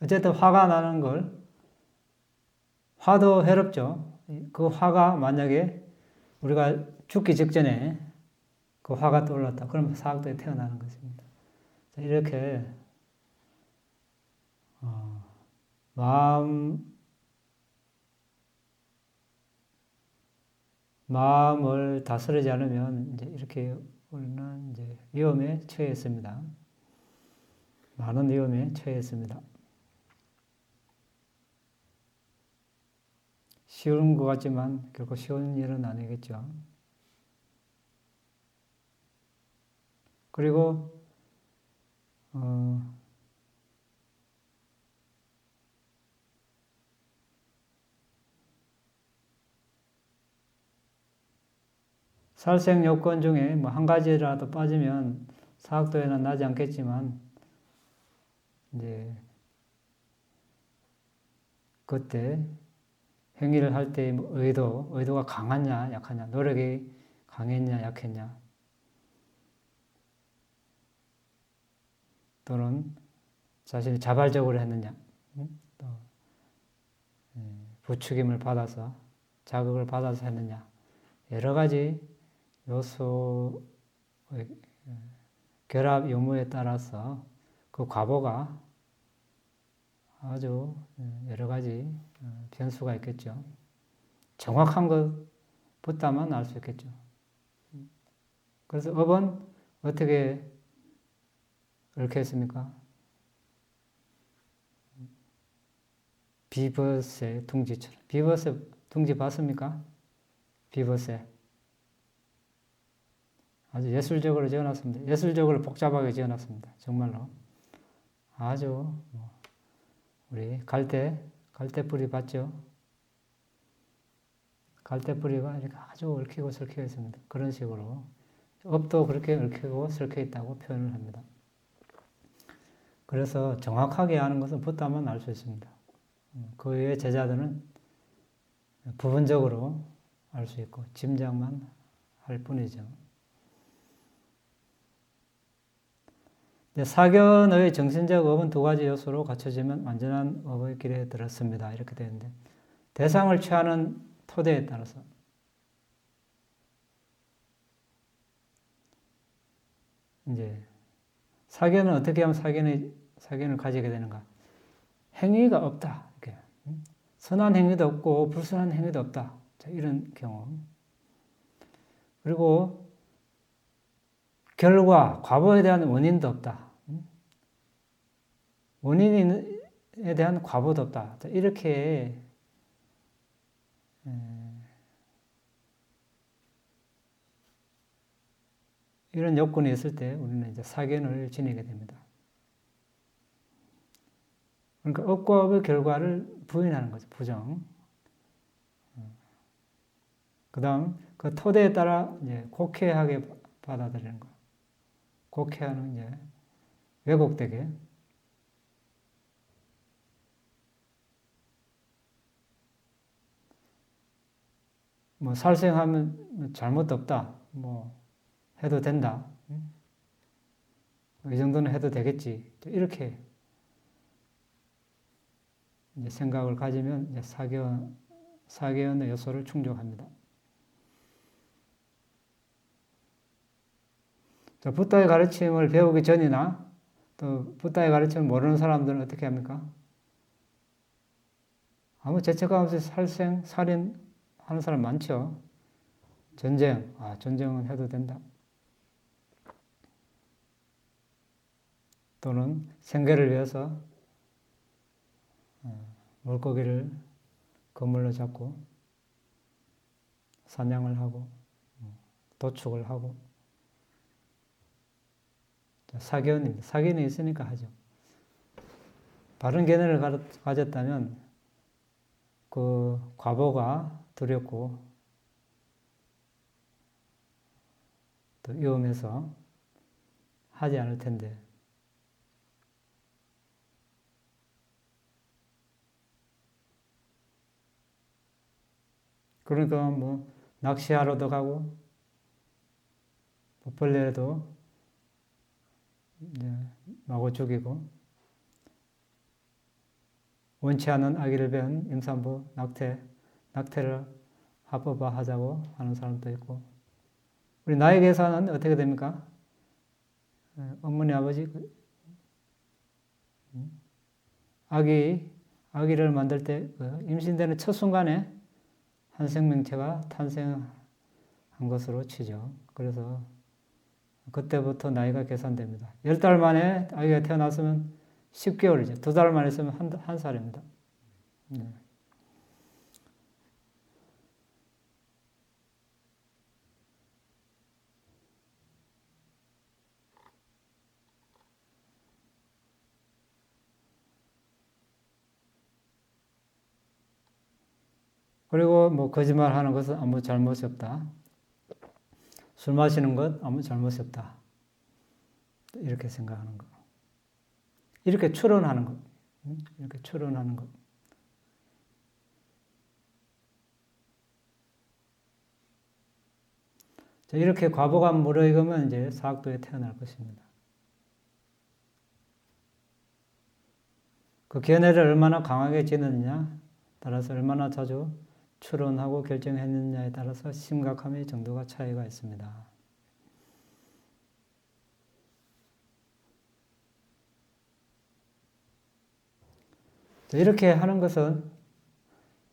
Speaker 1: 어쨌든 화가 나는 걸 화도 해롭죠. 그 화가 만약에 우리가 죽기 직전에 그 화가 떠올랐다. 그러면 사악도에 태어나는 것입니다. 이렇게 마음을 다스리지 않으면 이제 이렇게 우리는 이제 위험에 처해 있습니다. 많은 위험에 처해 있습니다. 쉬운 것 같지만 결코 쉬운 일은 아니겠죠. 그리고 살생 요건 중에 한 가지라도 빠지면 사악도에는 나지 않겠지만 이제 그때 행위를 할 때 의도가 강하냐 약하냐, 노력이 강했냐 약했냐, 또는 자신이 자발적으로 했느냐, 또 부추김을 받아서 자극을 받아서 했느냐, 여러 가지 요소의 결합 유무에 따라서 그 과보가 아주 여러 가지 변수가 있겠죠. 정확한 것부터만 알 수 있겠죠. 그래서 업은 어떻게 얽혀있습니까? 비버스의 둥지처럼. 비버스 둥지 봤습니까? 비버스. 아주 예술적으로 지어놨습니다. 예술적으로 복잡하게 지어놨습니다. 정말로. 아주, 우리 갈대뿌리 봤죠? 갈대뿌리가 이렇게 아주 얽히고 설켜 있습니다. 그런 식으로. 업도 그렇게 얽히고 설켜 있다고 표현을 합니다. 그래서 정확하게 아는 것은 부다만 알 수 있습니다. 그 외에 제자들은 부분적으로 알 수 있고 짐작만 할 뿐이죠. 사견의 정신적 업은 두 가지 요소로 갖춰지면 완전한 업의 길에 들었습니다. 이렇게 되는데 대상을 취하는 토대에 따라서 이제 사견은 어떻게 하면 사견을 가지게 되는가? 행위가 없다. 이렇게. 선한 행위도 없고 불선한 행위도 없다. 자, 이런 경우. 그리고 결과, 과보에 대한 원인도 없다. 원인에 대한 과보도 없다. 자, 이렇게 이런 요건이 있을 때 우리는 이제 사견을 지니게 됩니다. 그러니까 업과 업의 결과를 부인하는 거죠. 부정. 그 다음, 그 토대에 따라 이제 곡해하게 받아들이는 거. 곡해하는 이제 왜곡되게. 뭐 살생하면 잘못도 없다. 뭐 해도 된다. 이 정도는 해도 되겠지. 이렇게 이제 생각을 가지면 이제 사견의 요소를 충족합니다. 자, 붓다의 가르침을 배우기 전이나 또 붓다의 가르침을 모르는 사람들은 어떻게 합니까? 아무 죄책감 없이 살생, 살인 하는 사람 많죠. 전쟁, 전쟁은 해도 된다. 또는 생계를 위해서 물고기를 그물로 잡고 사냥을 하고 도축을 하고 사견입니다. 사견이 있으니까 하죠. 바른 견해를 가졌다면 그 과보가 두렵고 또 위험해서 하지 않을 텐데 그러니까 뭐 낚시하러도 가고 벌레도 이제 마구 죽이고 원치 않은 아기를 뵌 임산부 낙태를 합법화하자고 하는 사람도 있고 우리 나에게서는 어떻게 됩니까? 어머니 아버지 아기를 만들 때 임신되는 첫 순간에 한 생명체가 탄생한 것으로 치죠. 그래서 그때부터 나이가 계산됩니다. 10달 만에 아기가 태어났으면 10개월이죠. 2달 만에 있으면 한 살입니다. 네. 그리고 뭐 거짓말 하는 것은 아무 잘못이 없다. 술 마시는 것 아무 잘못이 없다. 이렇게 생각하는 것. 이렇게 추론하는 것. 이렇게 추론하는 것. 이렇게 과보가 무르익으면 이제 사학도에 태어날 것입니다. 그 견해를 얼마나 강하게 지느냐 따라서 얼마나 자주 추론하고 결정했느냐에 따라서 심각함의 정도가 차이가 있습니다. 이렇게 하는 것은,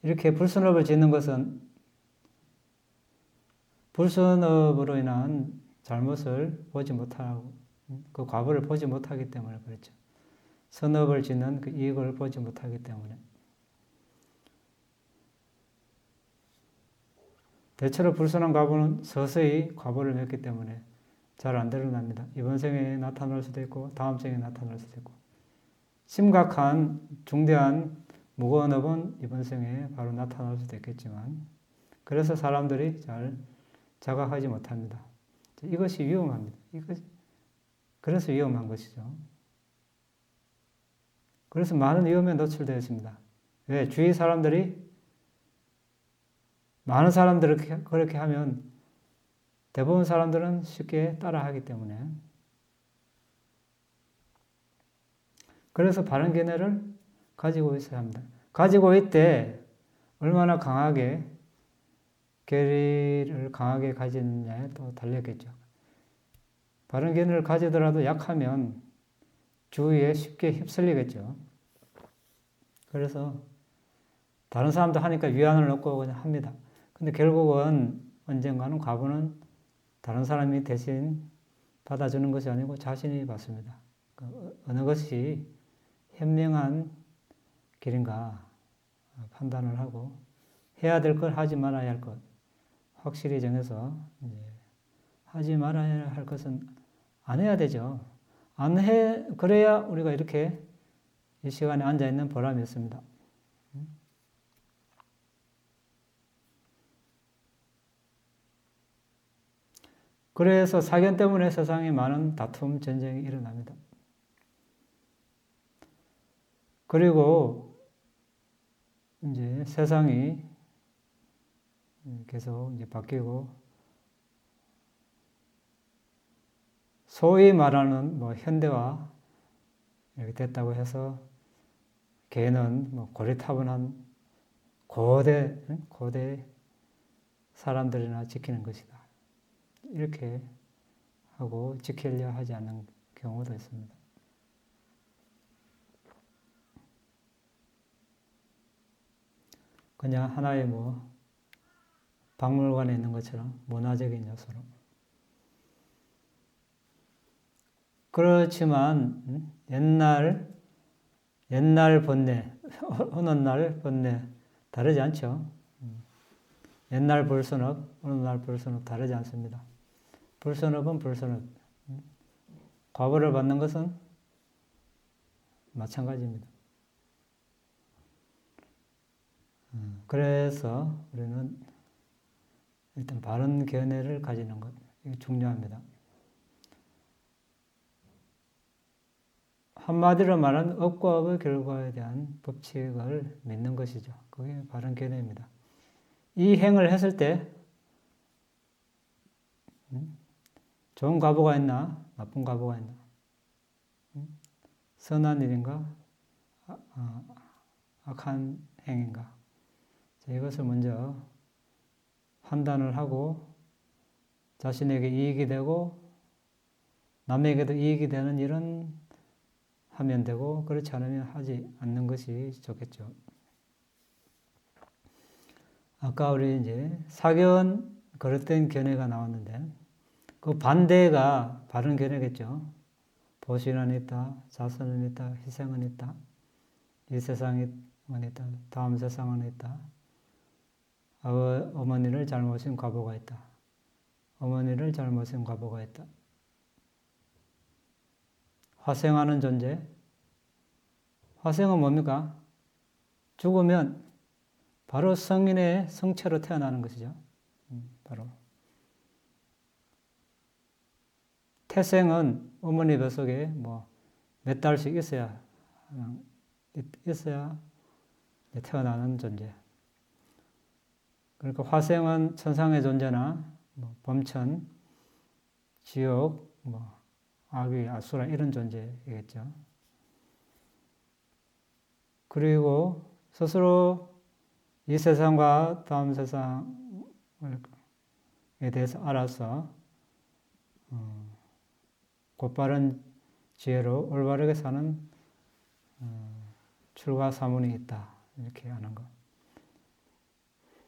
Speaker 1: 이렇게 불순업을 짓는 것은 불순업으로 인한 잘못을 보지 못하고 그 과보를 보지 못하기 때문에 그렇죠. 선업을 짓는 그 이익을 보지 못하기 때문에. 대체로 불순한 과보는 서서히 과보를 맺기 때문에 잘 안 드러납니다. 이번 생에 나타날 수도 있고 다음 생에 나타날 수도 있고 심각한 중대한 무거운 업은 이번 생에 바로 나타날 수도 있겠지만 그래서 사람들이 잘 자각하지 못합니다. 이것이 위험합니다. 그래서 위험한 것이죠. 그래서 많은 위험에 노출되어 있습니다. 왜? 주위 사람들이 많은 사람들이 그렇게 하면 대부분 사람들은 쉽게 따라하기 때문에 그래서 바른 견해를 가지고 있어야 합니다. 가지고 있때 얼마나 강하게 결의를 강하게 가지느냐에 또 달렸겠죠. 바른 견해를 가지더라도 약하면 주위에 쉽게 휩쓸리겠죠. 그래서 다른 사람도 하니까 위안을 얻고 그냥 합니다. 근데 결국은 언젠가는 과보는 다른 사람이 대신 받아주는 것이 아니고 자신이 받습니다. 어느 것이 현명한 길인가 판단을 하고 해야 될 것, 하지 말아야 할 것 확실히 정해서 이제 하지 말아야 할 것은 안 해야 되죠. 그래야 우리가 이렇게 이 시간에 앉아있는 보람이 있습니다. 그래서 사견 때문에 세상에 많은 다툼, 전쟁이 일어납니다. 그리고 이제 세상이 계속 이제 바뀌고 소위 말하는 현대화 이렇게 됐다고 해서 걔는 고리타분한 고대 사람들이나 지키는 것이다. 이렇게 하고 지키려 하지 않는 경우도 있습니다. 그냥 하나의 박물관에 있는 것처럼 문화적인 요소로. 그렇지만 옛날 번뇌, 오늘날 번뇌 다르지 않죠. 옛날 불순업, 오늘날 불순업 다르지 않습니다. 불순업은 불순업. 과보를 받는 것은 마찬가지입니다. 그래서 우리는 일단 바른 견해를 가지는 것, 이게 중요합니다. 한마디로 말하면 업과 업의 결과에 대한 법칙을 믿는 것이죠. 그게 바른 견해입니다. 이 행을 했을 때 좋은 과보가 있나 나쁜 과보가 있나 선한 일인가 악한 행인가 이것을 먼저 판단을 하고 자신에게 이익이 되고 남에게도 이익이 되는 일은 하면 되고 그렇지 않으면 하지 않는 것이 좋겠죠. 아까 우리 이제 사견 그릇된 견해가 나왔는데 그 반대가 바른 견해겠죠. 보신은 있다, 자선은 있다, 희생은 있다, 이 세상은 있다, 다음 세상은 있다. 어머니를 잘못인 과보가 있다. 어머니를 잘못인 과보가 있다. 화생하는 존재. 화생은 뭡니까? 죽으면 바로 성인의 성체로 태어나는 것이죠. 바로. 태생은 어머니 뱃속에 몇 달씩 있어야 태어나는 존재. 그러니까 화생은 천상의 존재나 범천, 지옥, 악귀, 아수라 이런 존재이겠죠. 그리고 스스로 이 세상과 다음 세상에 대해서 알아서 곧바른 지혜로 올바르게 사는 출가 사문이 있다. 이렇게 하는 거.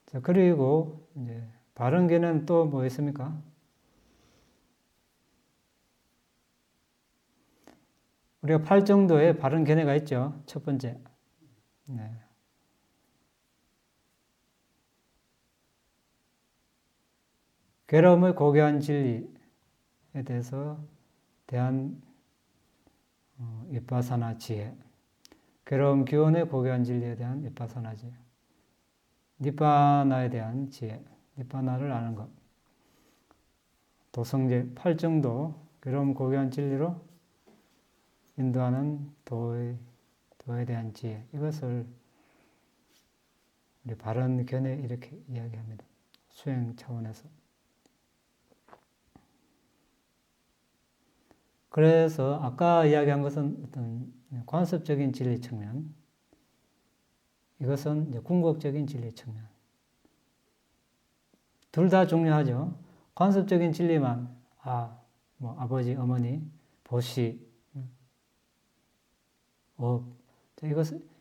Speaker 1: 자, 그리고 이제 바른 견해는 또 뭐 있습니까? 우리가 8정도의 바른 견해가 있죠. 첫 번째. 네. 괴로움의 고귀한 진리에 대해서 대한 윗바사나 지혜. 괴로움 기원의 고귀한 진리에 대한 윗바사나 지혜. 니바나에 대한 지혜. 니바나를 아는 것. 도성제 8정도 괴로움 고귀한 진리로 인도하는 도에 대한 지혜. 이것을 우리 바른 견해 이렇게 이야기합니다. 수행 차원에서. 그래서 아까 이야기한 것은 어떤 관습적인 진리 측면, 이것은 이제 궁극적인 진리 측면. 둘 다 중요하죠. 관습적인 진리만, 뭐 아버지, 어머니, 보시,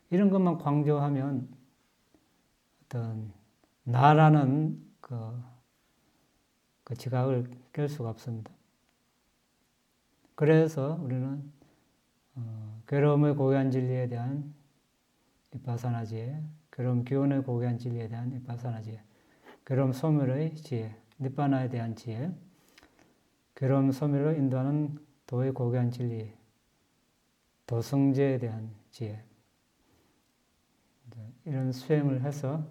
Speaker 1: 이런 것만 강조하면 어떤 나라는 그 지각을 깰 수가 없습니다. 그래서 우리는 괴로움의 고귀한 진리에 대한 윗바사나 지혜, 괴로움 기원의 고귀한 진리에 대한 윗바사나 지혜, 괴로움 소멸의 지혜, 니바나에 대한 지혜, 괴로움 소멸로 인도하는 도의 고귀한 진리, 도성제에 대한 지혜, 이런 수행을 해서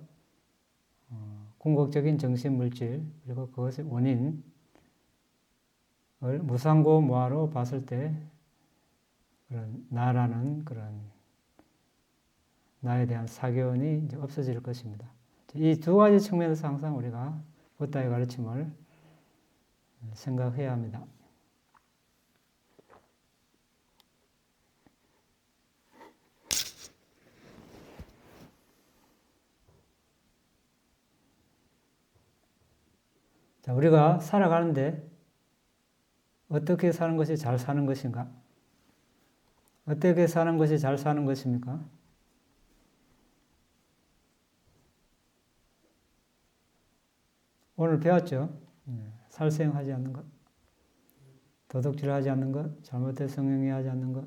Speaker 1: 궁극적인 정신 물질 그리고 그것의 원인을 무상고 무아로 봤을 때 그런 나라는 그런 나에 대한 사견이 이제 없어질 것입니다. 이 두 가지 측면에서 항상 우리가 붓다의 가르침을 생각해야 합니다. 자, 우리가 살아가는데 어떻게 사는 것이 잘 사는 것인가? 어떻게 사는 것이 잘 사는 것입니까? 오늘 배웠죠? 살생하지 않는 것, 도둑질하지 않는 것, 잘못된 성행위하지 않는 것,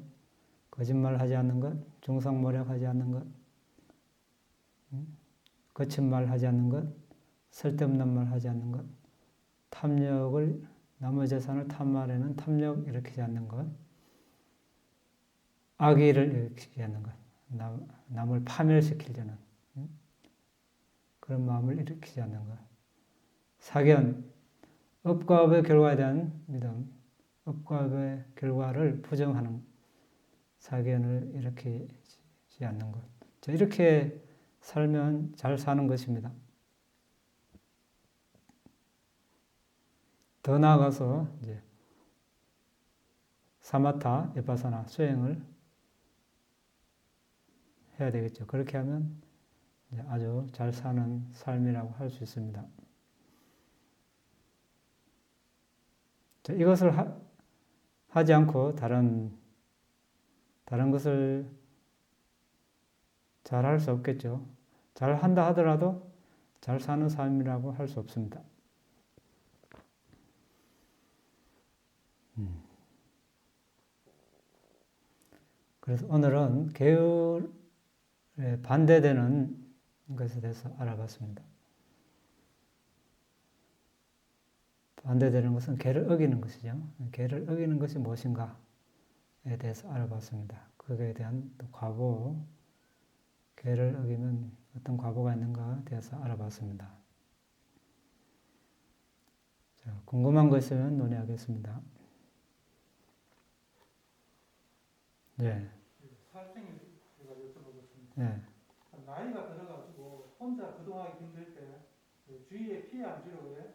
Speaker 1: 거짓말하지 않는 것, 중상모략하지 않는 것, 거친 말하지 않는 것, 쓸데없는 말하지 않는 것, 탐욕을 남의 재산을 탐말에는 탐욕 일으키지 않는 것, 악의를 일으키지 않는 것, 남을 파멸시키려는 그런 마음을 일으키지 않는 것, 사견, 업과 업의 결과에 대한 믿음, 업과 업의 결과를 부정하는 사견을 일으키지 않는 것. 이렇게 살면 잘 사는 것입니다. 더 나아가서 이제 사마타, 윗바사나 수행을 해야 되겠죠. 그렇게 하면 이제 아주 잘 사는 삶이라고 할 수 있습니다. 이것을 하지 않고 다른 것을 잘 할 수 없겠죠. 잘 한다 하더라도 잘 사는 삶이라고 할 수 없습니다. 그래서 오늘은 계율에 반대되는 것에 대해서 알아봤습니다. 반대되는 것은 계를 어기는 것이죠. 계를 어기는 것이 무엇인가에 대해서 알아봤습니다. 그거에 대한 또 과보, 계를 어기면 어떤 과보가 있는가에 대해서 알아봤습니다. 자, 궁금한 거 있으면 논의하겠습니다. 네.
Speaker 2: 살생이 제가 여쭤보겠습니다.
Speaker 1: 네.
Speaker 2: 나이가 들어가지고 혼자 거동하기 힘들 때 주위에 피해 안 주려고 그래?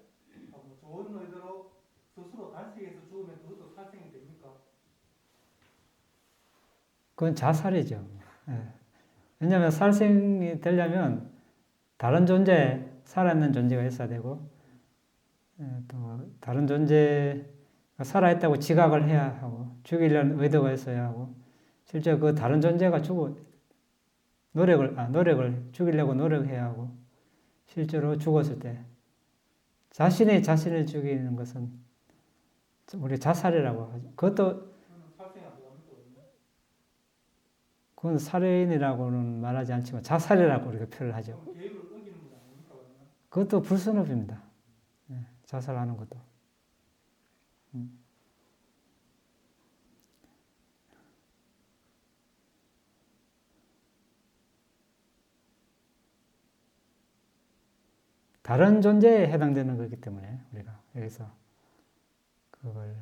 Speaker 2: 좋은 의도로 스스로 단식해서 죽으면 그것도 살생이 됩니까?
Speaker 1: 그건 자살이죠. 네. 왜냐하면 살생이 되려면 다른 존재, 살아있는 존재가 있어야 되고, 또 다른 존재가 살아있다고 지각을 해야 하고, 죽이려는 의도가 있어야 하고, 실제 그 다른 존재가 노력을 죽이려고 노력해야 하고, 실제로 죽었을 때 자신이 자신을 죽이는 것은 우리 자살이라고 하죠. 그건 살인이라고는 말하지 않지만 자살이라고 우리가 표현을 하죠. 그것도 불순업입니다. 자살하는 것도. 다른 존재에 해당되는 거기 때문에 우리가 여기서 그걸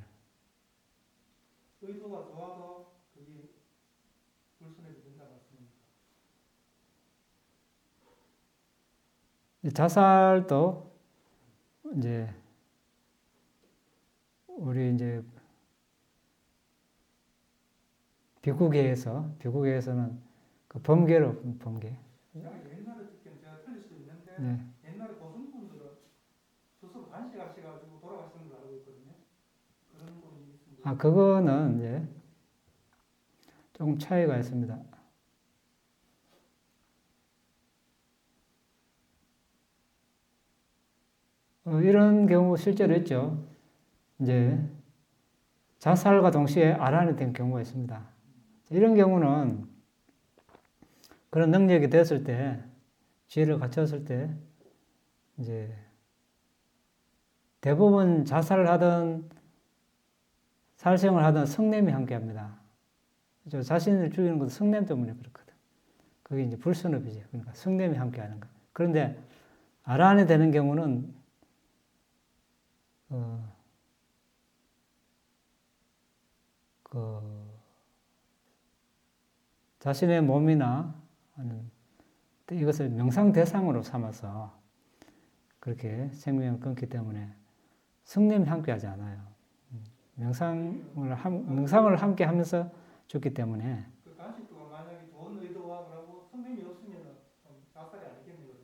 Speaker 2: 의도가 좋아서 그게 불순업이 된다 맞습니다.
Speaker 1: 자살도 이제 우리 이제 비구계에서는 그 범계로 범계.
Speaker 2: 옛날에 듣기엔 제가 틀릴 수 있는데
Speaker 1: 네.
Speaker 2: 옛날에 고승분들은 스스로 단식하셔가지고 돌아가시는 걸 알고 있거든요. 그런 분이 있습니다.
Speaker 1: 그거는 이제 조금 차이가 있습니다. 이런 경우 실제로 있죠. 이제 자살과 동시에 아란이 된 경우가 있습니다. 이런 경우는 그런 능력이 됐을 때, 지혜를 갖췄을 때, 이제 대부분 자살을 하든 살생을 하든 성냄이 함께합니다. 자신을 죽이는 것도 성냄 때문에 그렇거든. 그게 이제 불순업이지. 그러니까 성냄이 함께하는 거. 그런데 아란이 되는 경우는 자신의 몸이나 하는 이것을 명상 대상으로 삼아서 그렇게 생명을 끊기 때문에 성냄이 함께하지 않아요. 명상을 함께 하면서 죽기 때문에.
Speaker 2: 그 단식도가 만약에 좋은 의도와 그러고 성냄이 없으면 자살이 아니겠네요.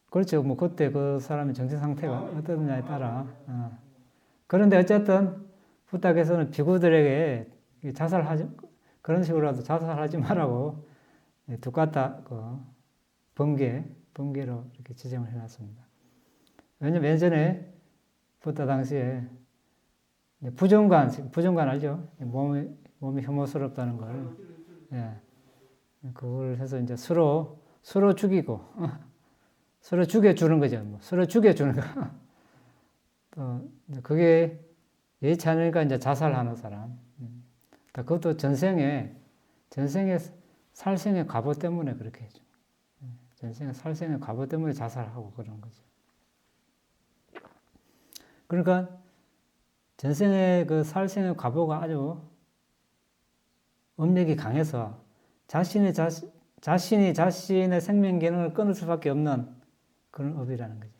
Speaker 1: 그렇죠. 뭐 그때 그 사람의 정신 상태가 어떠냐에 따라. 그런데 어쨌든 부탁에서는 비구들에게 그런 식으로라도 자살하지 말라고 두까타 범계로 이렇게 지정을 해놨습니다. 왜냐면 예전에 부타 당시에 부정관 알죠? 몸이 혐오스럽다는 걸. 예. 그걸 해서 이제 서로 죽이고, 서로 죽여주는 거죠. 서로 죽여주는 거. 또, 그게 예의치 않으니까 이제 자살하는 사람. 그것도 전생에 살생의 과보 때문에 그렇게 해줘. 전생에 살생의 과보 때문에 자살하고 그런 거죠. 그러니까 전생의 그 살생의 과보가 아주 업력이 강해서 자신이 자신의 생명 기능을 끊을 수밖에 없는 그런 업이라는 거죠.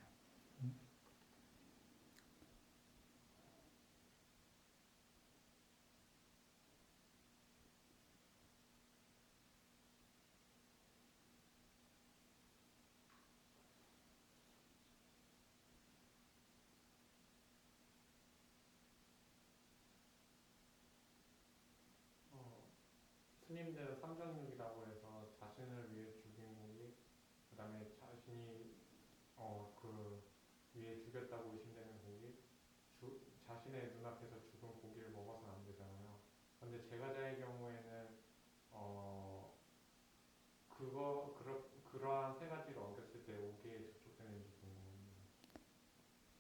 Speaker 3: 스님들은 삼정육이라고 해서 자신을 위해 죽인 고기, 그 다음에 자신이 그 위해 죽였다고 의심되는 고기, 자신의 눈앞에서 죽은 고기를 먹어서는 안 되잖아요. 그런데 제가자의 경우에는 그러한 세 가지를 어겼을 때 어디에 접촉되는지 궁금합니다.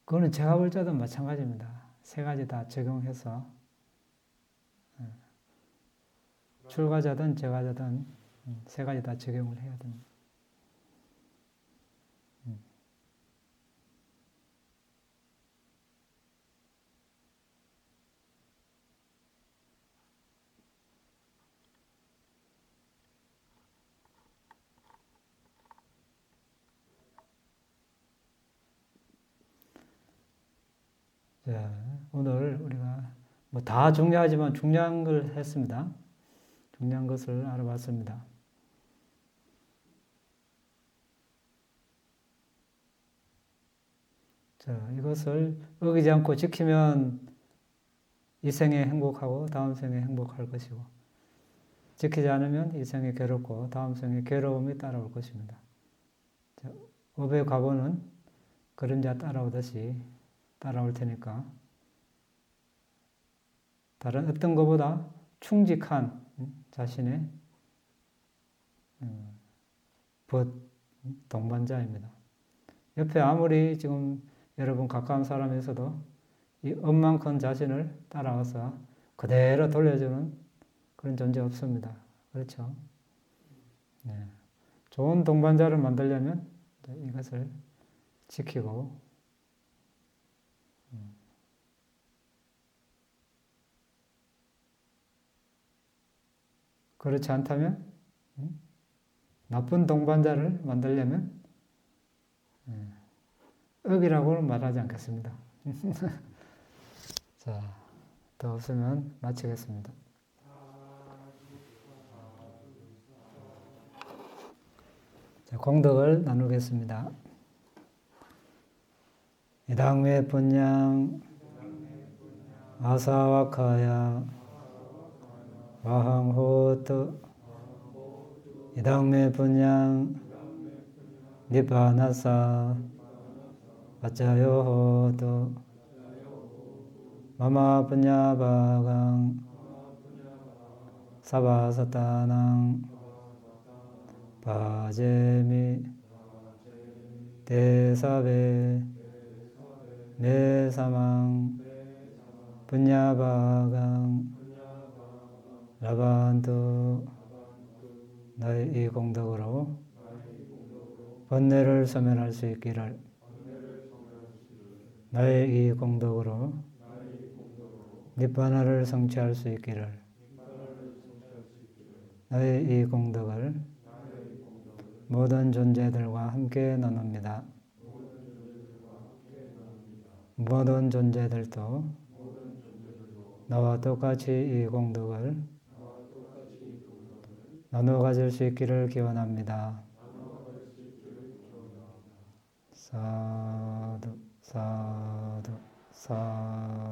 Speaker 1: 그거는 제가 볼 때도 마찬가지입니다. 세 가지 다 적용해서 출가자든 제가자든 세 가지 다 적용을 해야 됩니다. 자, 오늘 우리가 뭐 다 중요하지만 중요한 걸 했습니다. 중요한 것을 알아봤습니다. 자, 이것을 어기지 않고 지키면 이 생에 행복하고 다음 생에 행복할 것이고, 지키지 않으면 이 생에 괴롭고 다음 생에 괴로움이 따라올 것입니다. 자, 업의 과보는 그림자 따라오듯이 따라올 테니까 다른 어떤 것보다 충직한 자신의 벗 동반자입니다. 옆에 아무리 지금 여러분 가까운 사람이 있어도 이 업만큼 자신을 따라와서 그대로 돌려주는 그런 존재 없습니다. 그렇죠? 네. 좋은 동반자를 만들려면 이것을 지키고 그렇지 않다면 나쁜 동반자를 만들려면 억이라고는 말하지 않겠습니다. 자, 더 없으면 마치겠습니다. 자, 공덕을 나누겠습니다. 이당매 분양 아사와카야 와항호트 이당매 분양 니바나사 아짜요호트 마마 분야바강 사바사타낭 바제미 대사베 메사망 분야바강 라반투 너의 이 공덕으로 번뇌를 소멸할 수 있기를 너의 이 공덕으로 니바나를 성취할 수 있기를 너의 이 공덕을 모든 존재들과 함께 나눕니다. 모든 존재들도 나와 똑같이 이 공덕을 나누어 가질 수 있기를 기원합니다. 사두 사두 사두